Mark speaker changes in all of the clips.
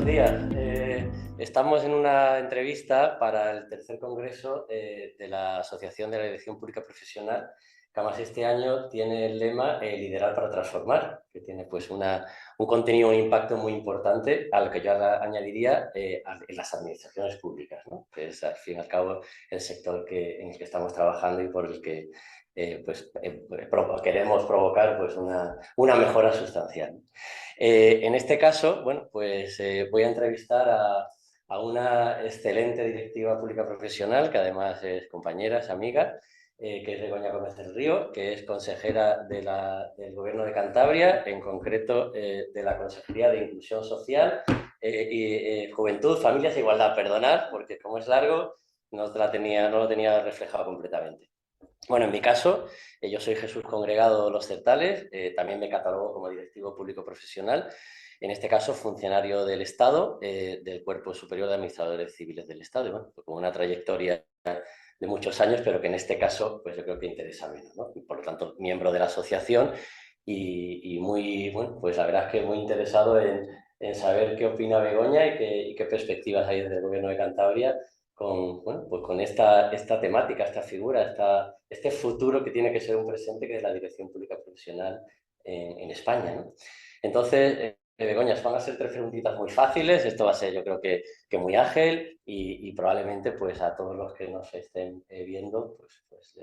Speaker 1: buenos días. Estamos en una entrevista para el tercer congreso de la Asociación de la Dirección Pública Profesional, que además este año tiene el lema Liderar para Transformar, que tiene pues un contenido, un impacto muy importante al que yo añadiría en las administraciones públicas, ¿no? Que es al fin y al cabo el sector en el que estamos trabajando y por el que queremos provocar pues una mejora sustancial. En este caso, bueno, pues voy a entrevistar a una excelente directiva pública profesional, que además es compañera, es amiga, que es Begoña Gómez del Río, que es consejera del Gobierno de Cantabria, en concreto de la Consejería de Inclusión Social y Juventud, Familias e Igualdad. Perdonad, porque como es largo, no lo tenía reflejado completamente. Bueno, en mi caso, yo soy Jesús Congregado Los Certales, también me catalogo como directivo público profesional, en este caso funcionario del Estado, del Cuerpo Superior de Administradores Civiles del Estado, y bueno, con una trayectoria de muchos años, pero que en este caso pues yo creo que interesa menos, ¿no? Y por lo tanto, miembro de la asociación y muy, bueno, pues la verdad es que muy interesado en saber qué opina Begoña y qué perspectivas hay desde el Gobierno de Cantabria bueno, pues con esta temática, esta figura, este futuro que tiene que ser un presente, que es la dirección pública profesional en España, ¿no? Entonces, Begoña, van a ser 3 preguntitas muy fáciles, esto va a ser yo creo que muy ágil y probablemente pues a todos los que nos estén viendo pues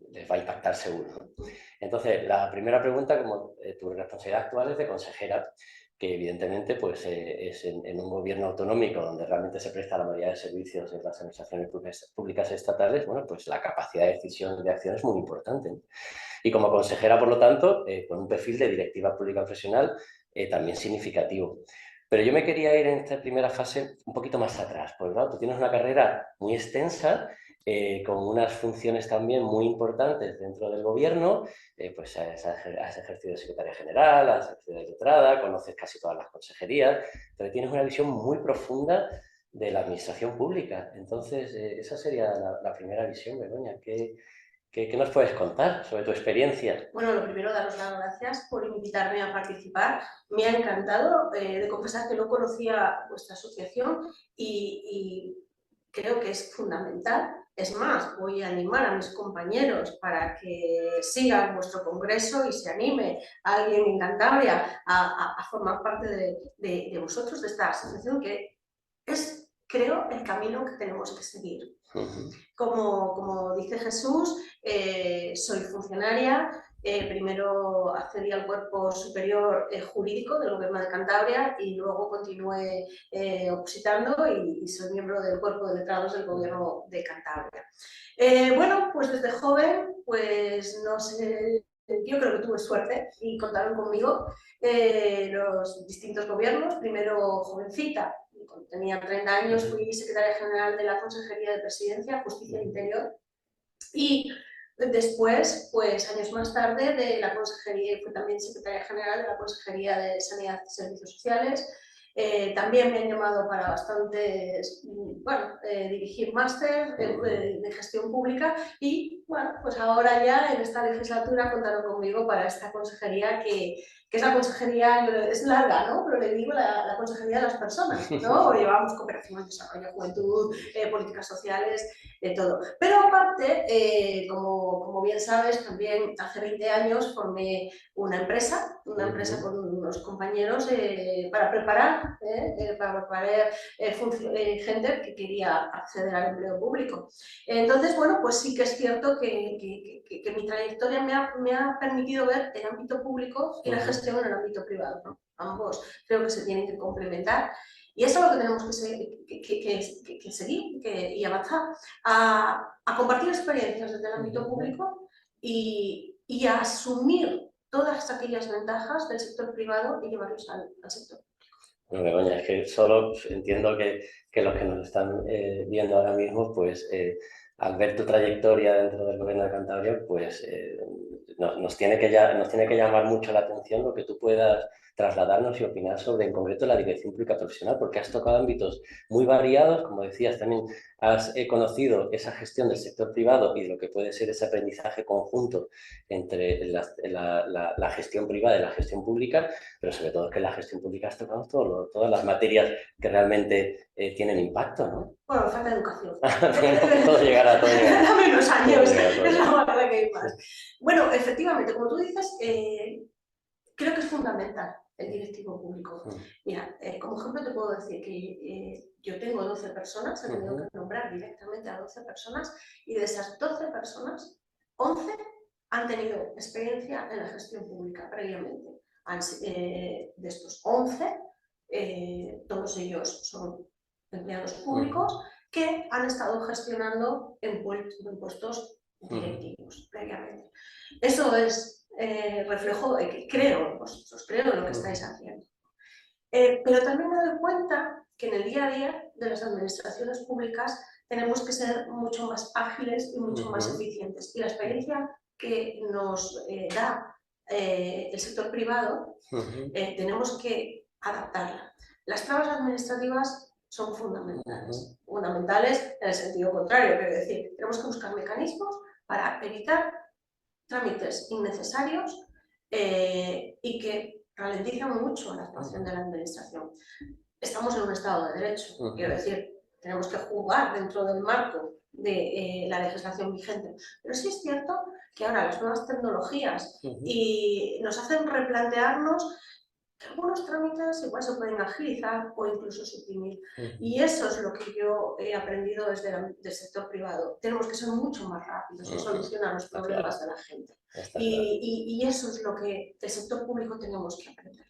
Speaker 1: les va a impactar seguro, ¿no? Entonces, la primera pregunta, como tu responsabilidad actual es de consejera, que evidentemente pues, es en un gobierno autonómico donde realmente se presta la mayoría de servicios en las administraciones públicas estatales, bueno, pues la capacidad de decisión y de acción es muy importante, ¿no? Y como consejera, por lo tanto, con un perfil de directiva pública profesional también significativo. Pero yo me quería ir en esta primera fase un poquito más atrás, porque claro, tú tienes una carrera muy extensa, con unas funciones también muy importantes dentro del gobierno, pues has ejercido de secretaria general, has ejercido de letrada, conoces casi todas las consejerías, pero tienes una visión muy profunda de la administración pública. Entonces, esa sería la primera visión, Begoña. ¿Qué nos puedes contar sobre tu experiencia?
Speaker 2: Bueno, lo primero, daros las gracias por invitarme a participar. Me ha encantado, de confesar que no conocía vuestra asociación y creo que es fundamental. Es más, voy a animar a mis compañeros para que sigan vuestro congreso y se anime a alguien en Cantabria a formar parte de vosotros, de esta asociación, que es, creo, el camino que tenemos que seguir. Como dice Jesús, soy funcionaria, primero accedí al cuerpo superior jurídico del Gobierno de Cantabria y luego continué opositando y soy miembro del cuerpo de letrados del Gobierno de Cantabria. Bueno, pues desde joven, pues no sé, yo creo que tuve suerte y contaron conmigo los distintos gobiernos, primero jovencita. Cuando tenía 30 años fui secretaria general de la Consejería de Presidencia, Justicia e Interior y después, pues años más tarde, de la Consejería, fui también secretaria general de la Consejería de Sanidad y Servicios Sociales. También me han llamado para bastantes, bueno, dirigir máster de gestión pública y, bueno, pues ahora ya en esta legislatura contaron conmigo para esta consejería que es la consejería, es larga, ¿no? Pero le digo la consejería de las personas, ¿no? Llevamos cooperación, desarrollo, juventud, políticas sociales, todo. Pero aparte, como bien sabes, también hace 20 años formé una empresa con unos compañeros para preparar gente que quería acceder al empleo público. Entonces, bueno, pues sí que es cierto que mi trayectoria me ha permitido ver el ámbito público y la gestión en el ámbito privado, ¿no? Ambos creo que se tienen que complementar. Y eso es lo que tenemos que seguir y avanzar, a compartir experiencias desde el ámbito público y a asumir todas aquellas ventajas del sector privado y llevarlos al sector.
Speaker 1: Bueno, Begoña, es que solo entiendo que los que nos están viendo ahora mismo, pues al ver tu trayectoria dentro del Gobierno de Cantabria, pues nos tiene que llamar mucho la atención lo que tú puedas trasladarnos y opinar sobre, en concreto, la dirección pública profesional, porque has tocado ámbitos muy variados, como decías, también has conocido esa gestión del sector privado y de lo que puede ser ese aprendizaje conjunto entre la gestión privada y la gestión pública, pero sobre todo que en la gestión pública has tocado todas las materias que realmente tienen impacto, ¿no?
Speaker 2: Bueno, falta educación.
Speaker 1: Todo llegará, todo llegará.
Speaker 2: Dame unos años,
Speaker 1: Todo
Speaker 2: es
Speaker 1: llegará.
Speaker 2: la verdad que hay más. Bueno, efectivamente, como tú dices, creo que es fundamental el directivo público. Mira, como ejemplo te puedo decir que yo tengo 12 personas, he tenido que nombrar directamente a 12 personas y de esas 12 personas, 11 han tenido experiencia en la gestión pública previamente. De estos 11, todos ellos son empleados públicos que han estado gestionando en puestos directivos previamente. Eso es reflejo de que creo, vosotros creo en lo que estáis haciendo. Pero también me doy cuenta que en el día a día de las administraciones públicas tenemos que ser mucho más ágiles y mucho más eficientes. Y la experiencia que nos da el sector privado, tenemos que adaptarla. Las trabas administrativas son fundamentales. Fundamentales en el sentido contrario, quiero decir, tenemos que buscar mecanismos para evitar trámites innecesarios y que ralentizan mucho la actuación de la administración. Estamos en un Estado de Derecho, quiero decir, tenemos que jugar dentro del marco de la legislación vigente. Pero sí es cierto que ahora las nuevas tecnologías y nos hacen replantearnos que algunos trámites igual se pueden agilizar o incluso suprimir. Y eso es lo que yo he aprendido desde el sector privado. Tenemos que ser mucho más rápidos en solucionar los problemas de la gente. Y eso es lo que del sector público tenemos que aprender.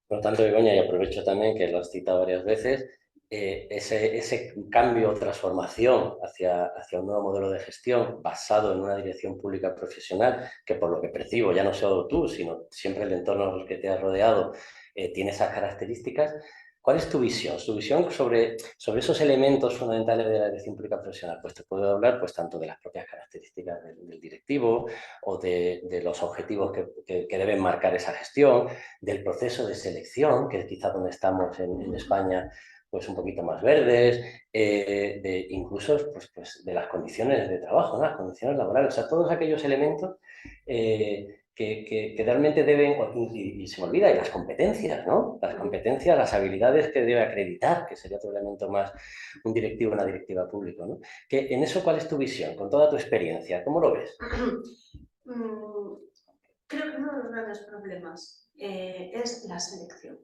Speaker 1: Por lo tanto, Begoña, y aprovecho también que lo has citado varias veces, ese cambio o transformación hacia un nuevo modelo de gestión basado en una dirección pública profesional, que por lo que percibo, ya no solo tú, sino siempre el entorno en el que te has rodeado, tiene esas características. ¿Cuál es tu visión? Tu visión sobre esos elementos fundamentales de la dirección pública profesional. Pues te puedo hablar pues, tanto de las propias características del directivo o de los objetivos que deben marcar esa gestión, del proceso de selección, que es quizá donde estamos en España, pues un poquito más verdes, incluso pues, de las condiciones de trabajo, ¿no? Las condiciones laborales, o sea, todos aquellos elementos que realmente deben, y se me olvida, y las competencias, ¿no? Las competencias, las habilidades que debe acreditar, que sería otro elemento más, un directivo, una directiva pública, ¿no? Que en eso, ¿cuál es tu visión? Con toda tu experiencia, ¿cómo lo ves?
Speaker 2: Creo que uno de los grandes problemas es la selección.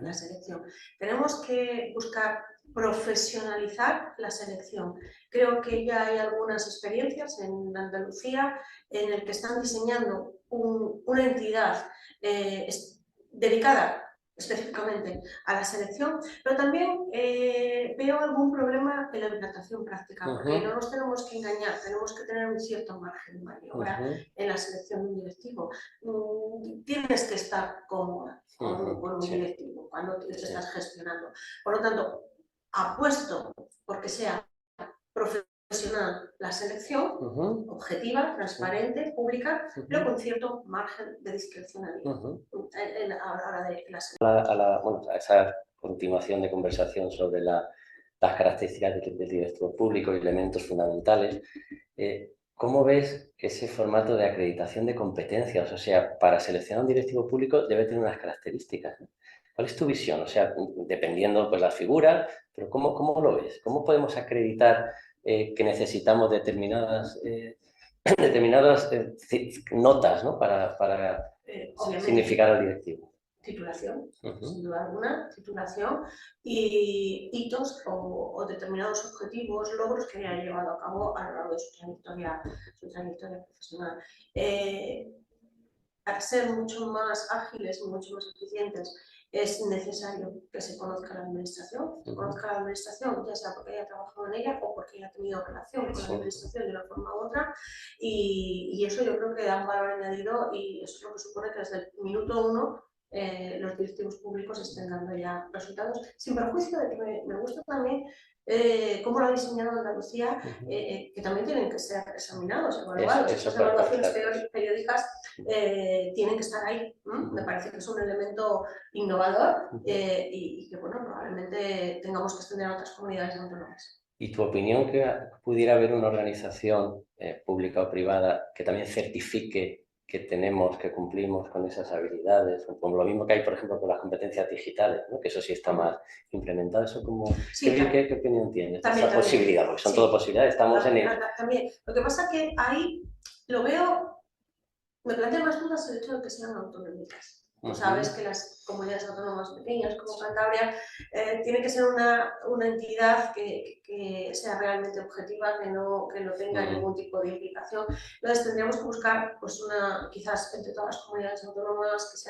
Speaker 2: La selección. Tenemos que buscar profesionalizar la selección. Creo que ya hay algunas experiencias en Andalucía en el que están diseñando una entidad dedicada específicamente a la selección, pero también veo algún problema en la implantación práctica, porque no nos tenemos que engañar, tenemos que tener un cierto margen de maniobra en la selección de un directivo. Tienes que estar cómoda con un directivo cuando estás gestionando. Por lo tanto, apuesto porque sea profesional la selección, objetiva, transparente, pública, pero con cierto margen de discrecionalidad a la hora de la selección.
Speaker 1: Bueno, a esa continuación de conversación sobre las características del directivo público y elementos fundamentales, ¿cómo ves ese formato de acreditación de competencias? O sea, para seleccionar un directivo público debe tener unas características, ¿no? ¿Cuál es tu visión? O sea, dependiendo pues las figuras, pero ¿cómo lo ves? ¿Cómo podemos acreditar que necesitamos determinadas notas, ¿no? para significar al directivo?
Speaker 2: Titulación, sin duda alguna, titulación y hitos o determinados objetivos, logros que haya llevado a cabo a lo largo de su trayectoria profesional. Para ser mucho más ágiles y mucho más eficientes es necesario que se conozca la administración, ya sea porque haya trabajado en ella o porque haya tenido relación con la administración de una forma u otra, y eso yo creo que da un valor añadido y eso es lo que supone que desde el minuto 1 los directivos públicos estén dando ya resultados, sin perjuicio de que me gusta también cómo lo ha diseñado Andalucía, que también tienen que ser examinados, evaluados. Estas evaluaciones periódicas tienen que estar ahí. Me parece que es un elemento innovador y que, bueno, probablemente tengamos que extender a otras comunidades autónomas.
Speaker 1: ¿Y tu opinión que pudiera haber una organización pública o privada que también certifique que tenemos, que cumplimos con esas habilidades, como lo mismo que hay, por ejemplo, con las competencias digitales, ¿no? Que eso sí está más implementado? ¿Eso como,
Speaker 2: sí,
Speaker 1: ¿qué opinión tienes?
Speaker 2: También,
Speaker 1: esa posibilidad, porque son todo posibilidades, estamos
Speaker 2: también,
Speaker 1: en el...
Speaker 2: También. Lo que pasa es que ahí lo veo, me plantea más dudas el hecho de que sean autonómicas. Tú sabes que las comunidades autónomas pequeñas como Cantabria tiene que ser una entidad que sea realmente objetiva, que no tenga ningún tipo de implicación. Entonces tendríamos que buscar pues quizás entre todas las comunidades autónomas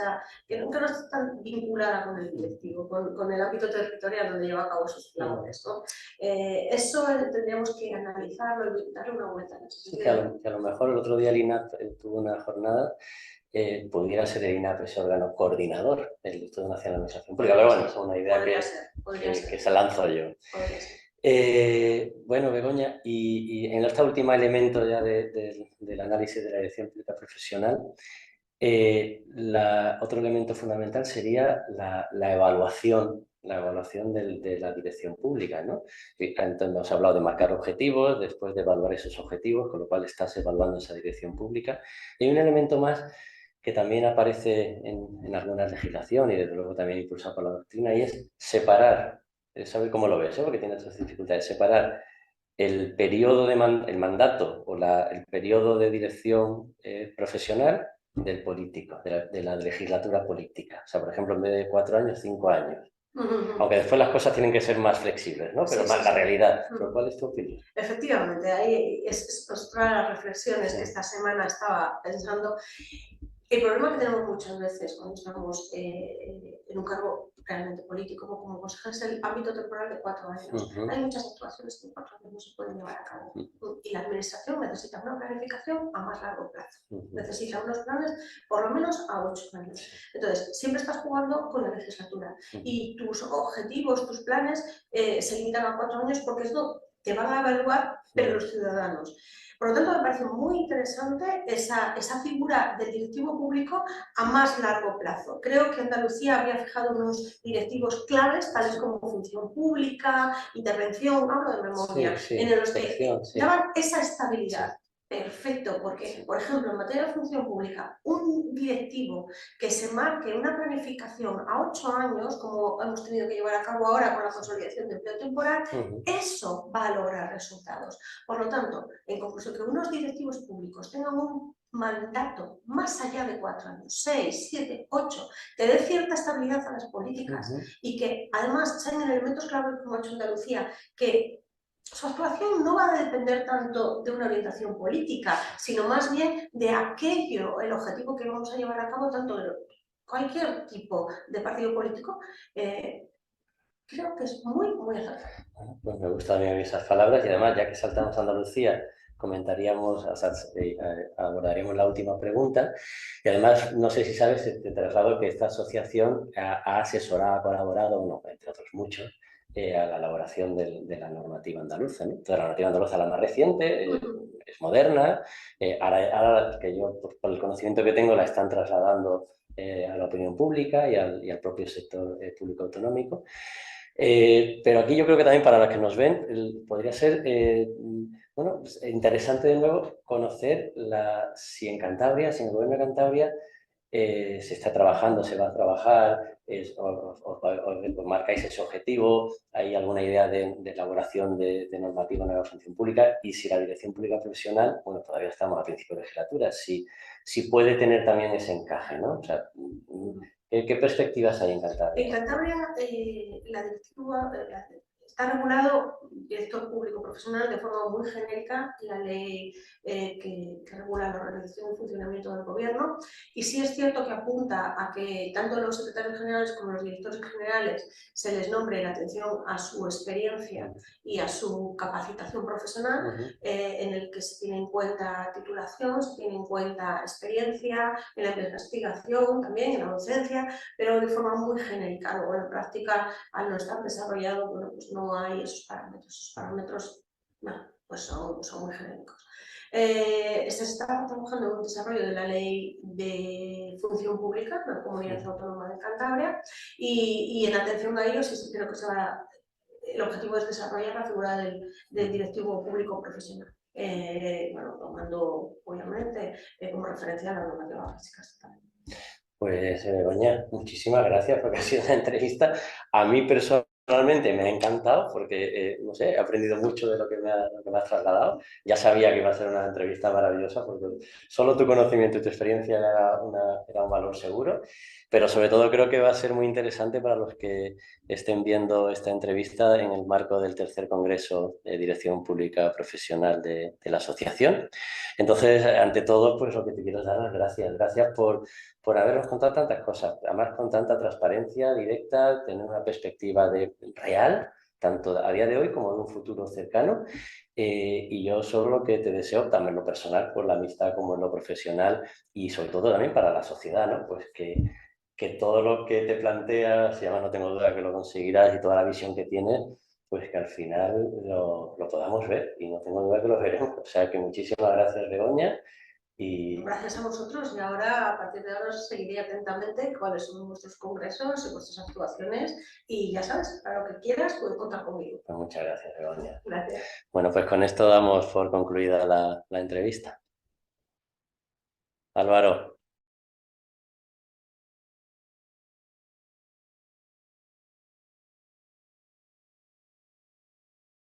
Speaker 2: que no esté tan vinculada con el directivo, con el ámbito territorial donde lleva a cabo sus labores, ¿no? Eso tendríamos que analizarlo y darle una vuelta en ese sentido.
Speaker 1: Que a lo mejor el otro día el INAP tuvo una jornada. Pudiera ser el INAP ese órgano coordinador del Instituto Nacional de Administración Pública, pero bueno, es una idea que se lanzo yo. Bueno, Begoña, y en este último elemento ya del análisis de la dirección pública profesional, otro elemento fundamental sería la evaluación de la dirección pública, ¿no? Entonces nos ha hablado de marcar objetivos, después de evaluar esos objetivos, con lo cual estás evaluando esa dirección pública. Y hay un elemento más que también aparece en alguna legislación y desde luego también impulsado por la doctrina, y es separar, ¿sabe cómo lo ves? Porque tiene otras dificultades, separar el periodo el mandato o el periodo de dirección profesional del político, de la legislatura política. O sea, por ejemplo, en vez de 4 años, 5 años. Aunque después las cosas tienen que ser más flexibles, ¿no? Pero más la realidad. ¿Pero cuál es tu opinión?
Speaker 2: Efectivamente, ahí es otra de las reflexiones que esta semana estaba pensando. El problema que tenemos muchas veces cuando estamos en un cargo realmente político como consejero es el ámbito temporal de 4 años. Hay muchas actuaciones que en 4 años no se pueden llevar a cabo. Y la administración necesita una planificación a más largo plazo. Necesita unos planes por lo menos a 8 años. Entonces, siempre estás jugando con la legislatura. Y tus objetivos, tus planes se limitan a 4 años porque esto te van a evaluar pero los ciudadanos. Por lo tanto, me parece muy interesante esa figura del directivo público a más largo plazo. Creo que Andalucía había fijado unos directivos claves, tales como función pública, intervención, hablo de memoria, en los que daban esa estabilidad. Perfecto, porque, por ejemplo, en materia de función pública, un directivo que se marque una planificación a 8 años, como hemos tenido que llevar a cabo ahora con la consolidación de empleo temporal, eso va a lograr resultados. Por lo tanto, en conclusión, que unos directivos públicos tengan un mandato más allá de 4 años, 6, 7, 8, que dé cierta estabilidad a las políticas y que además sean elementos clave como ha hecho Andalucía, que su actuación no va a depender tanto de una orientación política, sino más bien de aquello, el objetivo que vamos a llevar a cabo, tanto de cualquier tipo de partido político, creo que es muy, muy acertado.
Speaker 1: Pues me gustan bien esas palabras y además, ya que saltamos a Andalucía, abordaríamos la última pregunta. Y además, no sé si sabes, te traslado que esta asociación ha asesorado, ha colaborado, entre otros muchos, a la elaboración de la normativa andaluza, ¿no? Entonces, la normativa andaluza, la más reciente, es moderna. Ahora que yo, por el conocimiento que tengo, la están trasladando a la opinión pública y al propio sector público autonómico. Pero aquí yo creo que también para los que nos ven podría ser bueno, pues interesante de nuevo conocer si en Cantabria, si en el gobierno de Cantabria se está trabajando, se va a trabajar, os marcáis ese objetivo, hay alguna idea de elaboración de normativa en la función pública y si la dirección pública profesional, bueno, todavía estamos a principio de legislatura, si puede tener también ese encaje, ¿no? O sea, ¿qué perspectivas hay en Cantabria?
Speaker 2: En Cantabria la directiva está regulado director público profesional de forma muy genérica la ley que regula la organización y funcionamiento del gobierno, y sí es cierto que apunta a que tanto los secretarios generales como los directores generales se les nombre en atención a su experiencia y a su capacitación profesional, en el que se tiene en cuenta titulación, se tiene en cuenta experiencia, en la investigación, también en la docencia, pero de forma muy genérica. Luego en práctica, al no estar desarrollado, bueno, pues no hay esos parámetros. Esos parámetros, bueno, pues son muy genéricos. Se está trabajando en un desarrollo de la ley de función pública de la Comunidad Autónoma de Cantabria, y en atención a ello sí creo que el objetivo es desarrollar la figura del directivo público profesional. Bueno, tomando obviamente como referencia la normativa básica estatal.
Speaker 1: Pues Begoña, muchísimas gracias porque ha sido una entrevista. A mí personalmente me ha encantado porque, no sé, he aprendido mucho de lo que me has trasladado. Ya sabía que iba a ser una entrevista maravillosa porque solo tu conocimiento y tu experiencia era un valor seguro, pero sobre todo creo que va a ser muy interesante para los que estén viendo esta entrevista en el marco del tercer Congreso de Dirección Pública Profesional de la Asociación. Entonces, ante todo, pues lo que te quiero dar las gracias. Gracias por habernos contado tantas cosas, además con tanta transparencia directa, tener una perspectiva real, tanto a día de hoy como de un futuro cercano. Y yo solo lo que te deseo, también en lo personal, por la amistad como en lo profesional y sobre todo también para la sociedad, ¿no? Pues que todo lo que te planteas, y además no tengo duda que lo conseguirás y toda la visión que tienes, pues que al final lo podamos ver y no tengo duda que lo veremos. O sea que muchísimas gracias, Begoña. Y
Speaker 2: Gracias a vosotros, y ahora a partir de ahora os seguiré atentamente cuáles son vuestros congresos y vuestras actuaciones, y ya sabes, para lo que quieras puedes contar conmigo.
Speaker 1: pues muchas gracias, Begoña.
Speaker 2: Gracias.
Speaker 1: Bueno, pues con esto damos por concluida la entrevista. Álvaro.